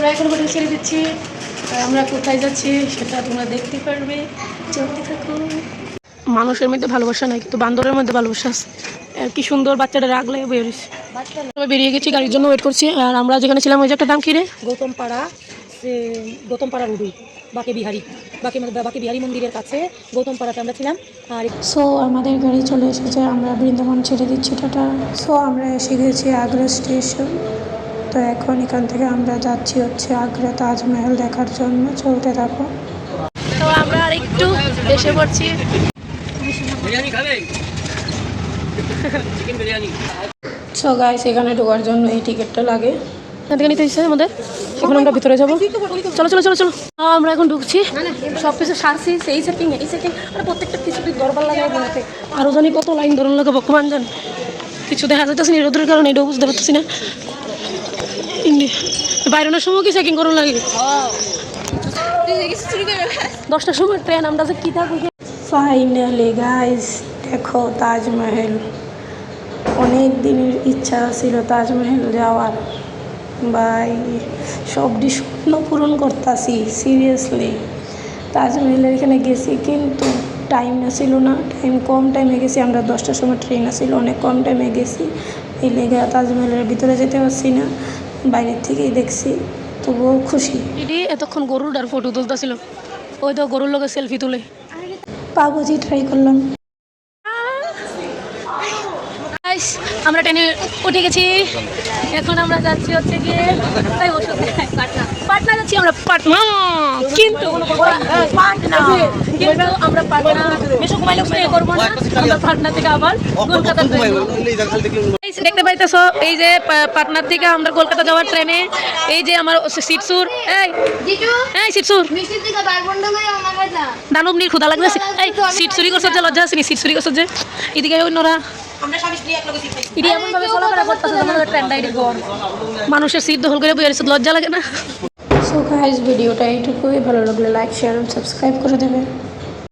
আমরা এখন হোটেল ছেড়ে দিচ্ছি। আমরা কোথায় যাচ্ছি সেটা তোমরা দেখতে পারবে, চলতে থাকো। মানুষের মধ্যে ভালোবাসা নাই, কিন্তু বান্দরের মধ্যে ভালোবাসা আছে। কি সুন্দর বাচ্চাটা রাখলে বেরিয়েছে। বেরিয়ে গেছি, গাড়ির জন্য ওয়েট করছি। আর আমরা যেখানে ছিলাম ওই যে একটা দাম কি রে, গৌতমপাড়া রুডু বাকে বিহারি মন্দিরের কাছে গৌতমপাড়াতে আমরা ছিলাম। আর সো আমাদের গাড়ি চলে এসেছে, আমরা বৃন্দাবন ছেড়ে দিচ্ছি টাটা। সো আমরা এসে গেছি আগ্রা স্টেশন। তো এখন এখান থেকে আমরা যাচ্ছি হচ্ছে আগ্রা তাজমহল দেখার জন্য। চলতে থাকো। তো আমরা আর একটু এসে পড়ছি। সো গাইস, এখানে ঢোকার জন্য এই টিকিটটা লাগে। এখান থেকে নিতে ইচ্ছে আমাদের। এখন আমরা ভিতরে যাবো। চলো চলো চলো চলো। আমরা এখন ঢুকছি, সব কিছু সারছি। এই সেটিং আর প্রত্যেকটা কিছু দরবার লাগে মনেতে। আরও জানি কত লাইন ধরন লাগে ভগবান জান। কিছু দেখা যাচ্ছে না রোদের কারণে, এটাও বুঝতে পারতেছি না। বাইরনের সময় কি চেকিং করুন লাগে। 10টার সময় ট্রেন, আমরা যে কী থাকবো। ফাইনালি গাইস, দেখো তাজমহল। অনেক দিনের ইচ্ছা ছিল তাজমহল যাওয়ার। ভাই সবটি স্বপ্ন পূরণ করতেছি সিরিয়াসলি। তাজমহলের এখানে গেছি, কিন্তু টাইম ছিল না, কম টাইমে গেছি আমরা। 10টার সময় ট্রেন ছিল, অনেক কম টাইমে গেছি। এই লেগে তাজমহলের ভিতরে যেতে পারছি না, বাইরের থেকেই দেখছি। তবুও খুশি। এটি এতক্ষণ গরুর আর ফটো তুলতেছিল, ওই তো গরুর লোকের সেলফি তুলে। পাবজি ট্রাই করলাম। আমরা ট্রেনে উঠে গেছি। এখন আমরা যাচ্ছি হচ্ছে গিয়ে পাটনা যাচ্ছি আমরা। পাটনা কিন্তু আমরা পাটনা বেশি সময় করবো না। আমরা পাটনা থেকে আবার কলকাতা দেখতে পাইতেছ। এই যে পাটনার থেকে আমরা কলকাতা যাওয়ার ট্রেনে। এই যে আমার সিটসুর, এই সিটসুর দানব নির ক্ষুধা লাগবে। এই সিট চুরি করছে যে, লজ্জা আসেনি? সিট চুরি করছে যে। এদিকে অন্যরা মানুষের সিট দখল করে বইয়ে লজ্জা লাগে না? সো গাইস, ভিডিওটা এইটুকুই। ভালো লাগলে লাইক, শেয়ার এবং সাবস্ক্রাইব করে দেবে।